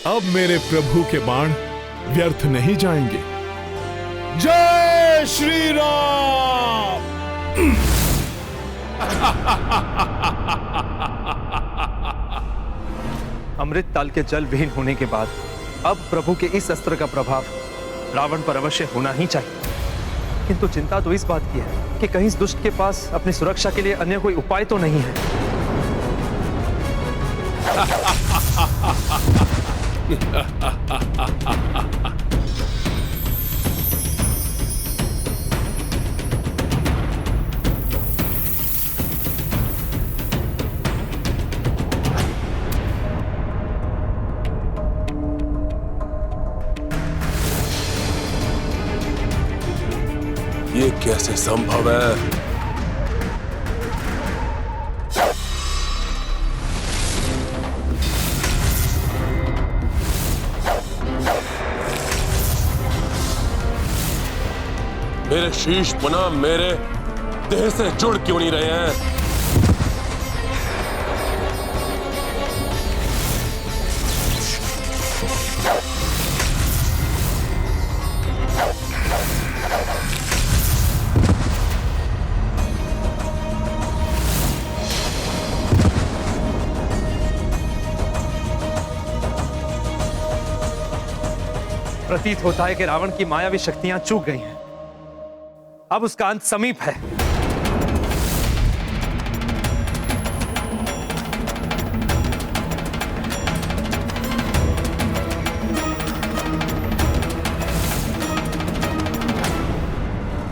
अब मेरे प्रभु के बाण व्यर्थ नहीं जाएंगे। जय श्री राम। अमृत ताल के जल विहीन होने के बाद अब प्रभु के इस अस्त्र का प्रभाव रावण पर अवश्य होना ही चाहिए। किंतु चिंता तो इस बात की है कि कहीं इस दुष्ट के पास अपनी सुरक्षा के लिए अन्य कोई उपाय तो नहीं है। ये कैसे संभव है? मेरे शीश पुनः मेरे देह से जुड़ क्यों नहीं रहे हैं? प्रतीत होता है कि रावण की मायावी शक्तियां चूक गई हैं। अब उसका अंत समीप है।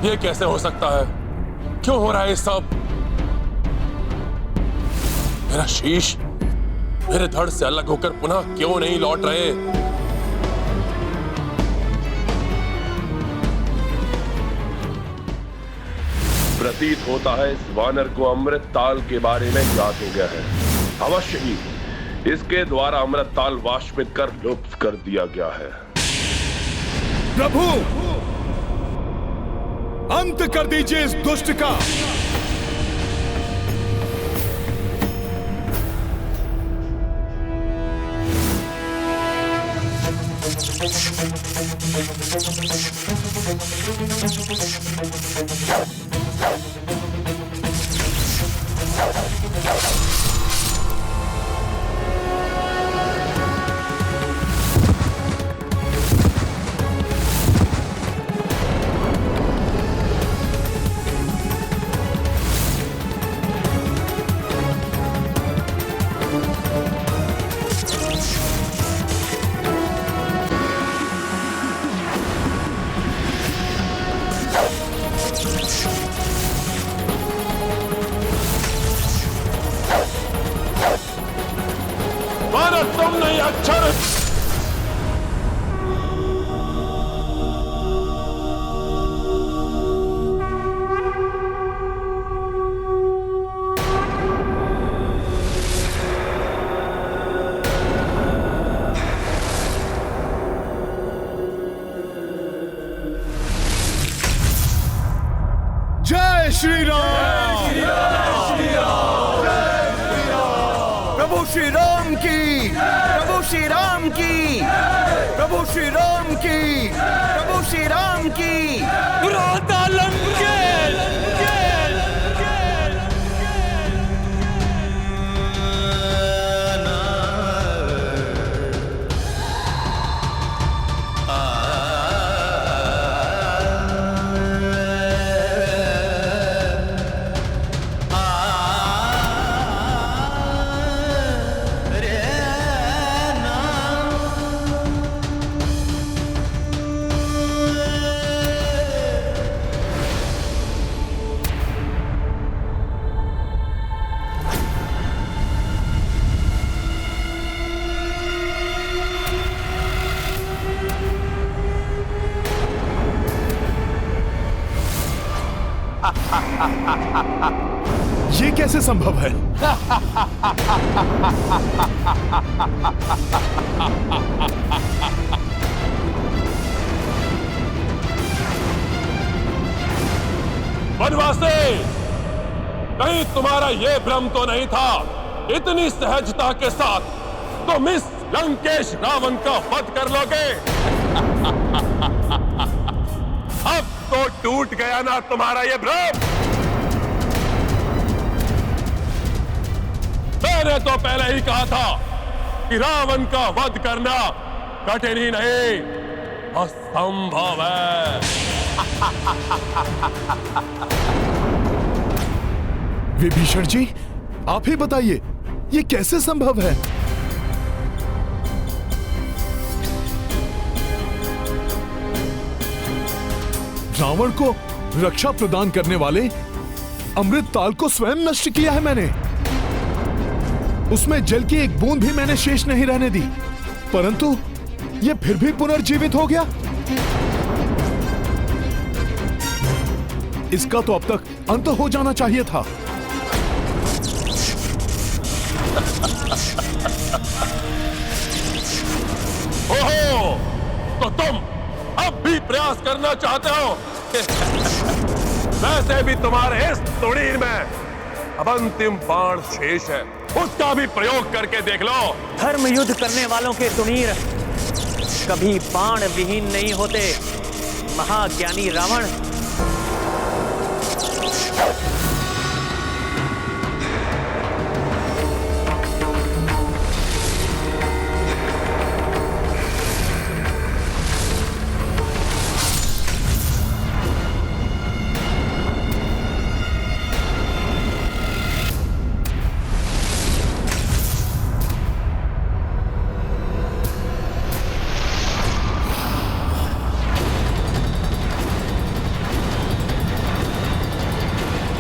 ये कैसे हो सकता है? क्यों हो रहा है ये सब? मेरा शीश मेरे धड़ से अलग होकर पुनः क्यों नहीं लौट रहे? प्रतीत होता है इस वानर को अमृत ताल के बारे में ज्ञात हो गया है। अवश्य ही इसके द्वारा अमृत ताल वाष्पित कर लुप्त कर दिया गया है। प्रभु, अंत कर दीजिए इस दुष्ट का। तुम नहीं अक्षर। जय श्री राम। प्रभु श्री राम की, प्रभु श्री राम की, प्रभु श्री राम की, प्रभु श्री राम की। ये कैसे संभव है? वनवासी, कहीं तुम्हारा यह भ्रम तो नहीं था? इतनी सहजता के साथ तुम इस लंकेश रावण का वध कर लोगे? अब तो टूट गया ना तुम्हारा ये भ्रम। मैंने तो पहले ही कहा था कि रावण का वध करना कठिन ही नहीं, असंभव है। विभीषण जी, आप ही बताइए, ये कैसे संभव है? रावण को रक्षा प्रदान करने वाले अमृत ताल को स्वयं नष्ट किया है मैंने। उसमें जल की एक बूंद भी मैंने शेष नहीं रहने दी, परंतु यह फिर भी पुनर्जीवित हो गया। इसका तो अब तक अंत हो जाना चाहिए था। ओहो, तो तुम अब भी प्रयास करना चाहते हो? वैसे भी तुम्हारे इस तुड़ीर में अब अंतिम बाण शेष है, उसका भी प्रयोग करके देख लो। धर्म युद्ध करने वालों के तुणीर कभी बाण विहीन नहीं होते, महाज्ञानी रावण।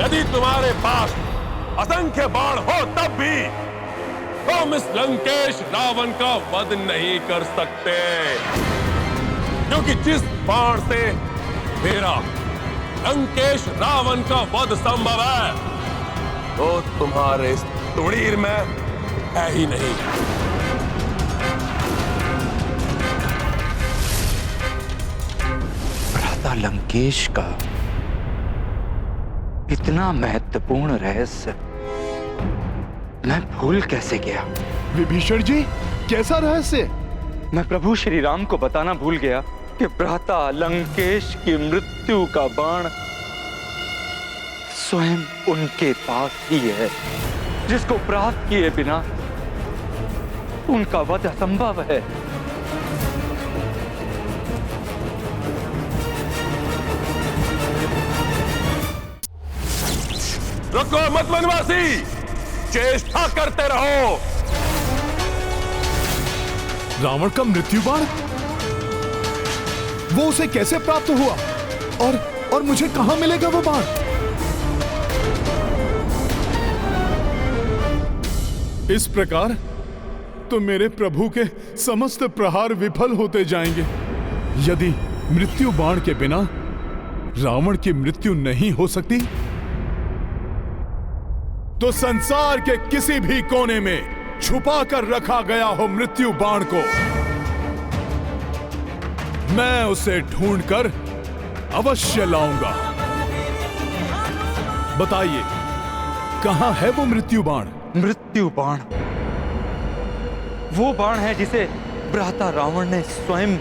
यदि तुम्हारे पास असंख्य बाण हो तब भी तुम इस लंकेश रावण का वध नहीं कर सकते, क्योंकि जिस बाण से मेरा लंकेश रावण का वध संभव है वो तुम्हारे इस तुड़ीर में है ही नहीं। भ्राता लंकेश का इतना महत्वपूर्ण रहस्य मैं भूल कैसे गया? विभीषण जी, कैसा रहस्य? मैं प्रभु श्री राम को बताना भूल गया कि भ्राता लंकेश की मृत्यु का बाण स्वयं उनके पास ही है, जिसको प्राप्त किए बिना उनका वध असंभव है। रुको मत वनवासी, चेष्टा करते रहो। रावण का मृत्यु बाण, वो उसे कैसे प्राप्त हुआ? और मुझे कहां मिलेगा वो बाण? इस प्रकार तो मेरे प्रभु के समस्त प्रहार विफल होते जाएंगे। यदि मृत्यु बाण के बिना रावण की मृत्यु नहीं हो सकती, तो संसार के किसी भी कोने में छुपा कर रखा गया हो मृत्यु बाण को, मैं उसे ढूंढकर अवश्य लाऊंगा। बताइए, कहां है वो मृत्यु बाण? मृत्यु बाण वो बाण है जिसे भ्राता रावण ने स्वयं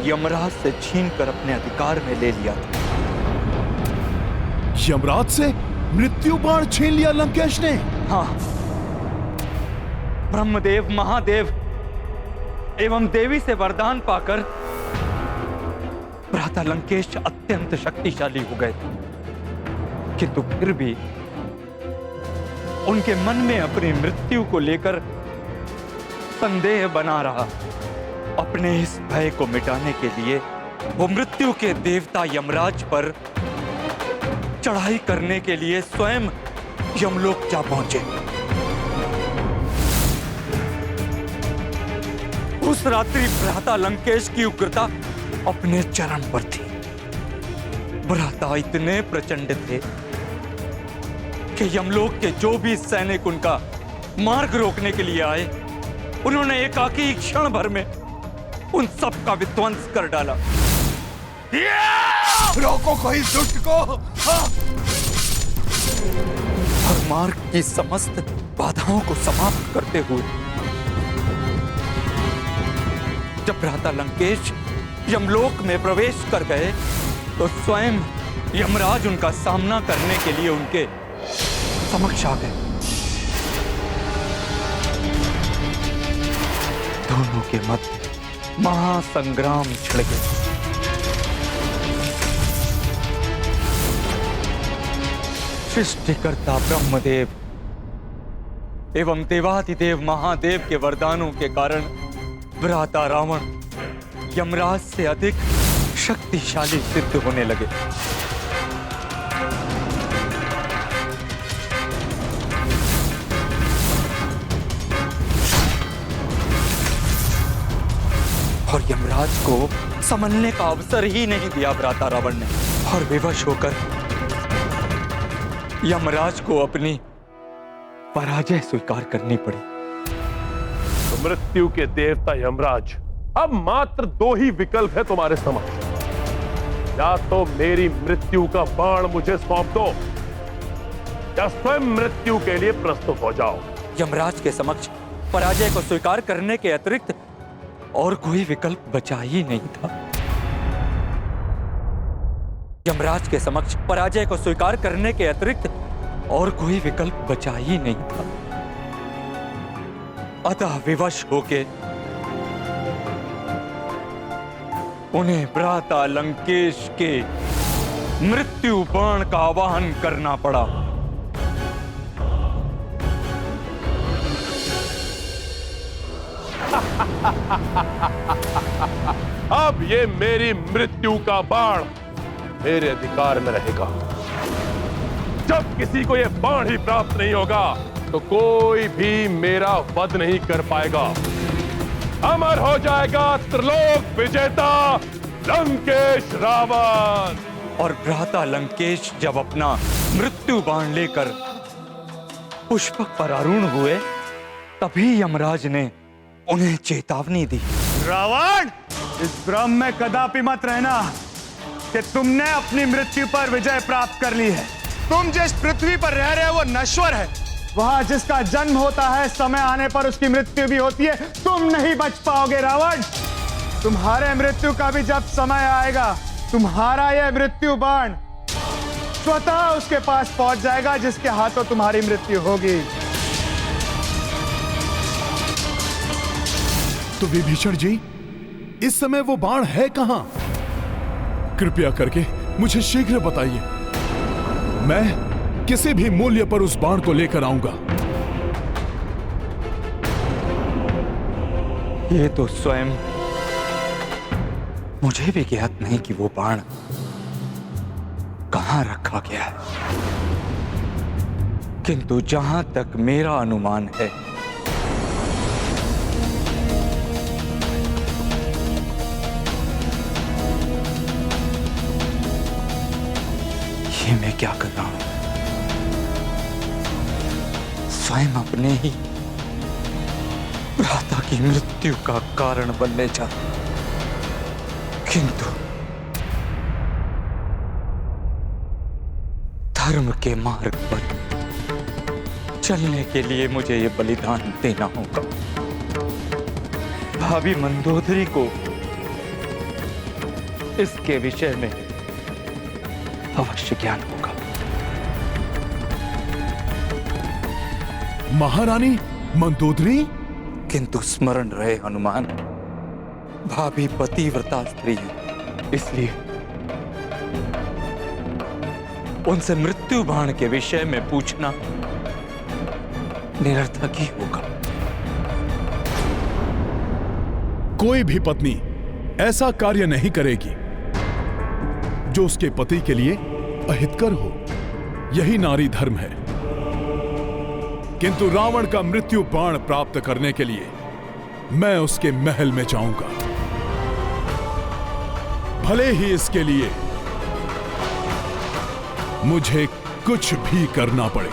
यमराज से छीनकर अपने अधिकार में ले लिया था। यमराज से मृत्यु बाण छीन लिया लंकेश ने? हाँ, ब्रह्मदेव, महादेव एवं देवी से वरदान पाकर भ्राता लंकेश अत्यंत शक्तिशाली हो गए, किंतु फिर भी उनके मन में अपनी मृत्यु को लेकर संदेह बना रहा। अपने इस भय को मिटाने के लिए वो मृत्यु के देवता यमराज पर चढ़ाई करने के लिए स्वयं यमलोक जा पहुंचे। उस रात्रि भ्राता लंकेश की उग्रता अपने चरम पर थी। भ्राता इतने प्रचंड थे कि यमलोक के जो भी सैनिक उनका मार्ग रोकने के लिए आए, उन्होंने एकाकी क्षण भर में उन सब का विध्वंस कर डाला। रोको कोई दुष्ट को। और मार्ग की समस्त बाधाओं को समाप्त करते हुए जब भ्राता लंकेश यमलोक में प्रवेश कर गए तो स्वयं यमराज उनका सामना करने के लिए उनके समक्ष आ गए। दोनों के मध्य महासंग्राम छिड़ गया। सृष्टिकर्ता ब्रह्मदेव एवं देवाधिदेव महादेव के वरदानों के कारण भ्राता रावण यमराज से अधिक शक्तिशाली सिद्ध होने लगे। और यमराज को संभलने का अवसर ही नहीं दिया भ्राता रावण ने, और विवश होकर यमराज को अपनी पराजय स्वीकार करनी पड़ी। तो मृत्यु के देवता यमराज, अब मात्र दो ही विकल्प है तुम्हारे समक्ष। या तो मेरी मृत्यु का बाण मुझे सौंप दो, या स्वयं मृत्यु के लिए प्रस्तुत हो जाओ। यमराज के समक्ष पराजय को स्वीकार करने के अतिरिक्त और कोई विकल्प बचा ही नहीं था। यमराज के समक्ष पराजय को स्वीकार करने के अतिरिक्त और कोई विकल्प बचा ही नहीं था। अतः विवश होके उन्हें भ्राता लंकेश के मृत्यु बाण का आवाहन करना पड़ा। अब ये मेरी मृत्यु का बाण मेरे अधिकार में रहेगा। जब किसी को यह बाण ही प्राप्त नहीं होगा तो कोई भी मेरा वध नहीं कर पाएगा। अमर हो जाएगा त्रिलोक विजेता लंकेश रावण। और भ्राता लंकेश जब अपना मृत्यु बाण लेकर पुष्पक पर आरूढ़ हुए, तभी यमराज ने उन्हें चेतावनी दी। रावण, इस भ्रम में कदापि मत रहना कि तुमने अपनी मृत्यु पर विजय प्राप्त कर ली है। तुम जिस पृथ्वी पर रह रहे हो वो नश्वर है। वहां जिसका जन्म होता है, समय आने पर उसकी मृत्यु भी होती है। तुम नहीं बच पाओगे रावण। तुम्हारे मृत्यु का भी जब समय आएगा, तुम्हारा यह मृत्यु बाण स्वतः उसके पास पहुंच जाएगा जिसके हाथों तुम्हारी मृत्यु होगी। तो विभीषण जी, इस समय वो बाण है कहां? कृपया करके मुझे शीघ्र बताइए। मैं किसी भी मूल्य पर उस बाण को लेकर आऊंगा। ये तो स्वयं मुझे भी ज्ञात नहीं कि वो बाण कहां रखा गया है, किंतु जहां तक मेरा अनुमान है, ये मैं क्या कर रहा हूं? स्वयं अपने ही भ्राता की मृत्यु का कारण बनने जा, किंतु धर्म के मार्ग पर चलने के लिए मुझे यह बलिदान देना होगा। भाभी मंदोदरी को इसके विषय में अवश्य ज्ञान होगा। महारानी मंदोदरी? किंतु स्मरण रहे हनुमान, भाभी पतिव्रता स्त्री है, इसलिए उनसे मृत्यु बाण के विषय में पूछना निरर्थक ही होगा। कोई भी पत्नी ऐसा कार्य नहीं करेगी जो उसके पति के लिए अहितकर हो। यही नारी धर्म है। किंतु रावण का मृत्यु बाण प्राप्त करने के लिए मैं उसके महल में जाऊंगा, भले ही इसके लिए मुझे कुछ भी करना पड़े।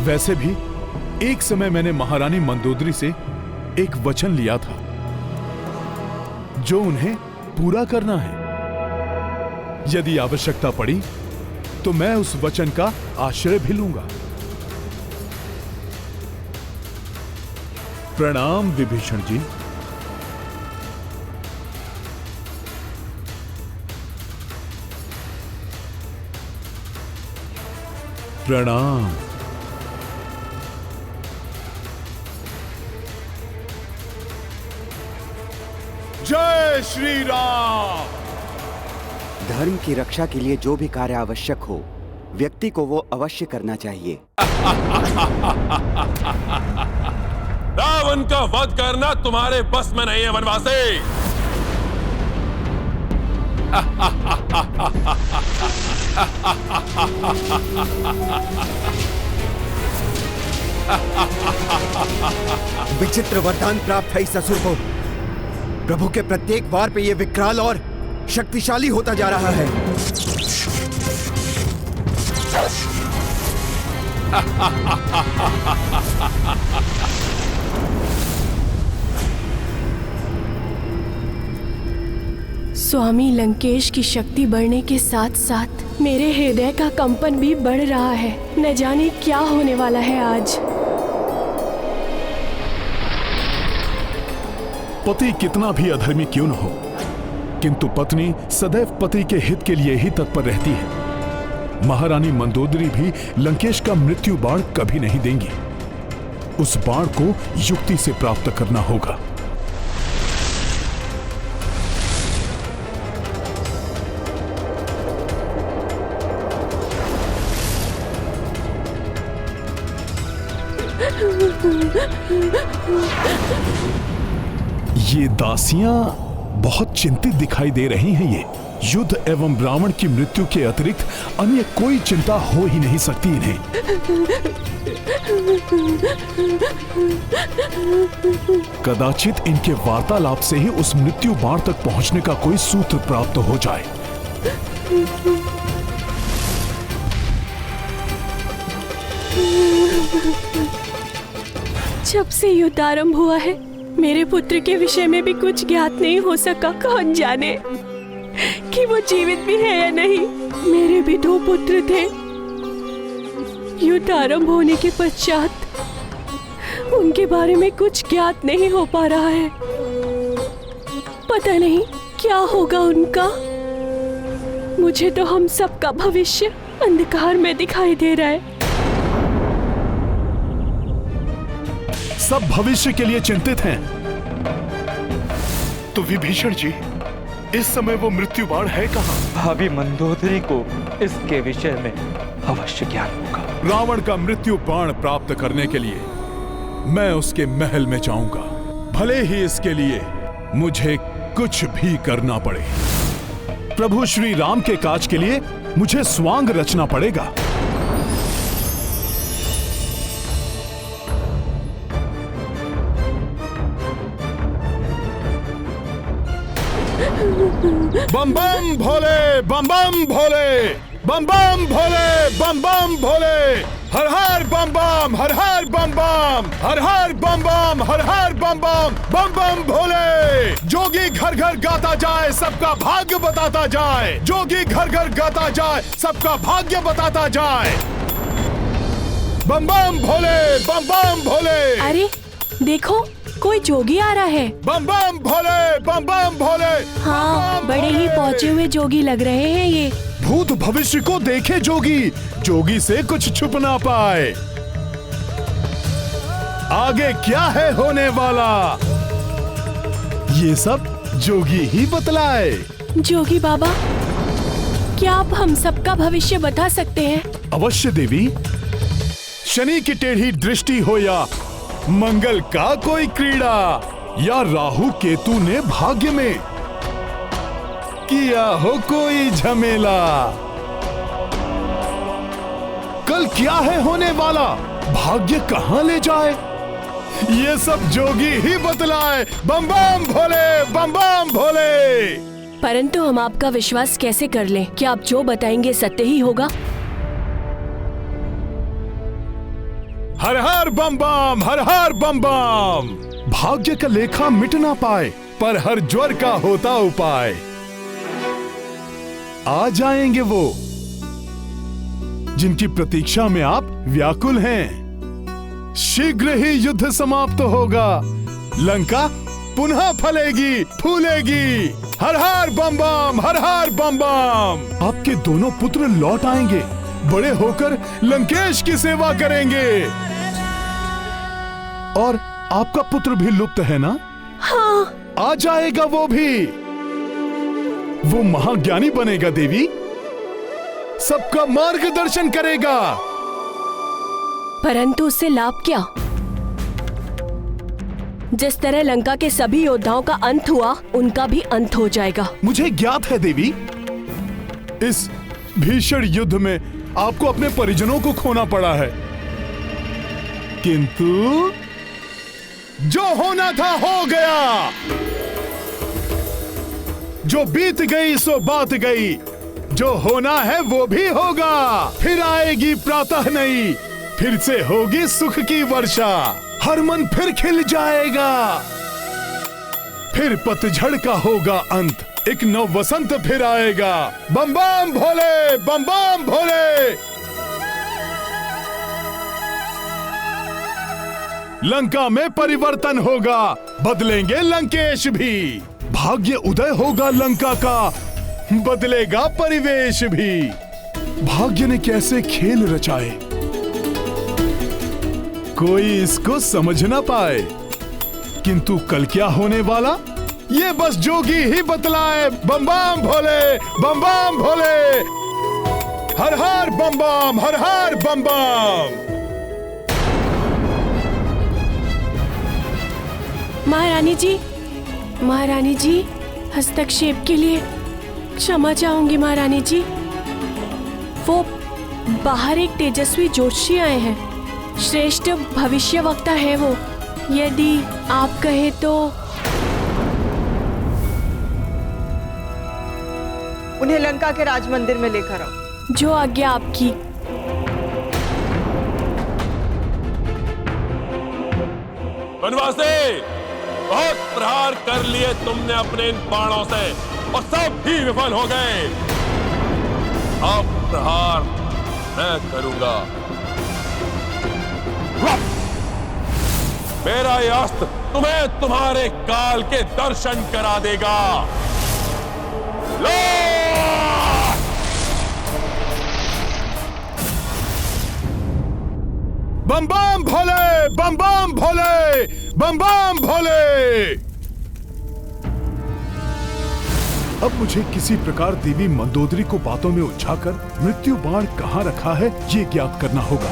वैसे भी एक समय मैंने महारानी मंदोदरी से एक वचन लिया था जो उन्हें पूरा करना है। यदि आवश्यकता पड़ी तो मैं उस वचन का आश्रय भी लूंगा। प्रणाम विभीषण जी। प्रणाम। जय श्री राम। धर्म की रक्षा के लिए जो भी कार्य आवश्यक हो, व्यक्ति को वो अवश्य करना चाहिए। रावण का वध करना तुम्हारे बस में नहीं है वनवासी। विचित्र वरदान प्राप्त है इस असुर को। प्रभु के प्रत्येक वार पे ये विकराल और शक्तिशाली होता जा रहा है। स्वामी लंकेश की शक्ति बढ़ने के साथ साथ मेरे हृदय का कंपन भी बढ़ रहा है। न जाने क्या होने वाला है आज। पति कितना भी अधर्मी क्यों न हो, किंतु पत्नी सदैव पति के हित के लिए ही तत्पर रहती है। महारानी मंदोदरी भी लंकेश का मृत्यु बाण कभी नहीं देंगी। उस बाण को युक्ति से प्राप्त करना होगा। ये दासियां बहुत चिंतित दिखाई दे रही हैं। ये युद्ध एवं रावण की मृत्यु के अतिरिक्त अन्य कोई चिंता हो ही नहीं सकती इन्हें। कदाचित इनके वार्तालाप से ही उस मृत्यु बाण तक पहुंचने का कोई सूत्र प्राप्त हो जाए। जब से युद्ध आरंभ हुआ है, मेरे पुत्र के विषय में भी कुछ ज्ञात नहीं हो सका। कौन जाने कि वो जीवित भी है या नहीं। मेरे भी 2 पुत्र थे। युद्ध आरंभ होने के पश्चात उनके बारे में कुछ ज्ञात नहीं हो पा रहा है। पता नहीं क्या होगा उनका। मुझे तो हम सबका भविष्य अंधकार में दिखाई दे रहा है। सब भविष्य के लिए चिंतित हैं। तो विभीषण जी, इस समय वो मृत्यु बाण है कहां? भाभी मंदोदरी को इसके विषय में अवश्य ज्ञान होगा। रावण का मृत्यु बाण प्राप्त करने के लिए मैं उसके महल में जाऊंगा, भले ही इसके लिए मुझे कुछ भी करना पड़े। प्रभु श्री राम के काज के लिए मुझे स्वांग रचना पड़ेगा। बम बम भोले, बम बम भोले, बम बम भोले, बम बम भोले, हर हर बम बम, हर हर बम बम, हर हर बम बम, हर हर बम बम, बम बम भोले। जोगी घर घर गाता जाए, सबका भाग्य बताता जाए। जोगी घर घर गाता जाए, सबका भाग्य बताता जाए। बम बम भोले, बम बम भोले। अरे देखो, कोई जोगी आ रहा है। बम बम भोले, बम बम भोले। हाँ, बड़े ही पहुंचे हुए जोगी लग रहे हैं ये। भूत भविष्य को देखे जोगी, जोगी से कुछ छुप ना पाए। आगे क्या है होने वाला, ये सब जोगी ही बतलाए। जोगी बाबा, क्या आप हम सबका भविष्य बता सकते हैं? अवश्य देवी। शनि की टेढ़ी दृष्टि हो या मंगल का कोई क्रीड़ा, या राहु केतु ने भाग्य में किया हो कोई झमेला, कल क्या है होने वाला, भाग्य कहां ले जाए, ये सब जोगी ही बतलाए। बम बम भोले, बम बम भोले। परंतु हम आपका विश्वास कैसे कर लें? क्या आप जो बताएंगे सत्य ही होगा? हर हर बम बम, हर हर बम बम। भाग्य का लेखा मिट ना पाए, पर हर ज्वर का होता उपाय। आ जाएंगे वो जिनकी प्रतीक्षा में आप व्याकुल हैं। शीघ्र ही युद्ध समाप्त होगा। लंका पुनः फलेगी फूलेगी। हर हर बम बम, हर हर बम बम। आपके दोनों पुत्र लौट आएंगे, बड़े होकर लंकेश की सेवा करेंगे। और आपका पुत्र भी लुप्त है ना? हाँ। आ जाएगा वो भी। वो महाज्ञानी बनेगा देवी, सबका मार्गदर्शन करेगा। परंतु उससे लाभ क्या? जिस तरह लंका के सभी योद्धाओं का अंत हुआ, उनका भी अंत हो जाएगा। मुझे ज्ञात है देवी, इस भीषण युद्ध में आपको अपने परिजनों को खोना पड़ा है, किंतु जो होना था हो गया। जो बीत गई सो बात गई, जो होना है वो भी होगा। फिर आएगी प्रातः नई, फिर से होगी सुख की वर्षा। हर मन फिर खिल जाएगा, फिर पतझड़ का होगा अंत। एक नव वसंत फिर आएगा। बम बम भोले, बम बम भोले। लंका में परिवर्तन होगा, बदलेंगे लंकेश भी। भाग्य उदय होगा लंका का, बदलेगा परिवेश भी। भाग्य ने कैसे खेल रचाए, कोई इसको समझ ना पाए। किंतु कल क्या होने वाला, ये बस जोगी ही बतलाए। बम बम भोले, बम बम भोले। हर हर बम बम, हर हर बम बम। महारानी जी, हस्तक्षेप के लिए क्षमा चाहूंगी महारानी जी। वो बाहर एक तेजस्वी जोशी आए हैं, श्रेष्ठ भविष्यवक्ता है वो। यदि आप कहें तो उन्हें लंका के राज मंदिर में लेकर आओ। जो आज्ञा आपकी। वनवासी, बहुत प्रहार कर लिए तुमने अपने इन बाणों से और सब भी विफल हो गए। अब प्रहार मैं करूंगा। मेरा ये अस्त्र तुम्हें तुम्हारे काल के दर्शन करा देगा। लो! बम बम भोले, बम बम भोले, बम बम भोले। अब मुझे किसी प्रकार देवी मंदोदरी को बातों में उलझाकर मृत्यु बाण कहाँ रखा है ये ज्ञात करना होगा।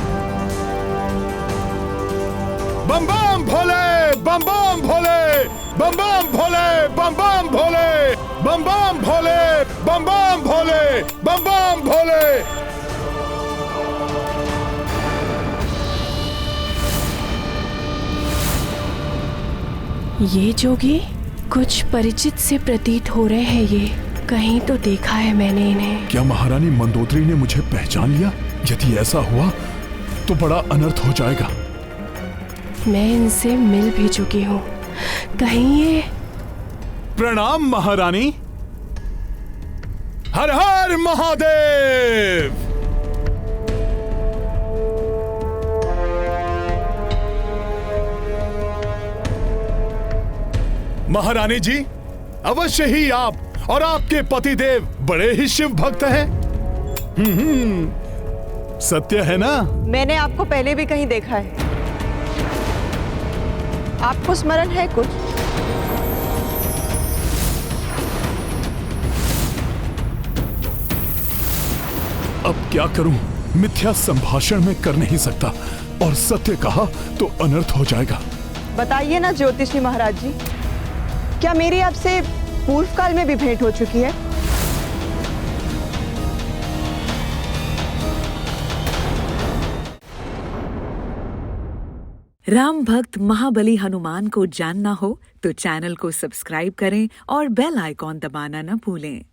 बम बम भोले, बम बम भोले, बम बम भोले, बम बम भोले, बम बम भोले, बम बम भोले, बम बम भोले। ये जोगी कुछ परिचित से प्रतीत हो रहे हैं। ये कहीं तो देखा है मैंने इन्हें। क्या महारानी मंदोदरी ने मुझे पहचान लिया? यदि ऐसा हुआ तो बड़ा अनर्थ हो जाएगा। मैं इनसे मिल भी चुकी हूँ। कहीं ये प्रणाम महारानी। हर हर महादेव। महारानी जी, अवश्य ही आप और आपके पतिदेव बड़े ही शिव भक्त हैं। सत्य है ना? मैंने आपको पहले भी कहीं देखा है। आपको स्मरण है कुछ? अब क्या करूं? मिथ्या संभाषण में कर नहीं सकता और सत्य कहा तो अनर्थ हो जाएगा। बताइए ना ज्योतिषी महाराज जी, क्या मेरी आपसे पूर्व काल में भी भेंट हो चुकी है? राम भक्त महाबली हनुमान को जानना हो तो चैनल को सब्सक्राइब करें और बेल आइकॉन दबाना न भूलें।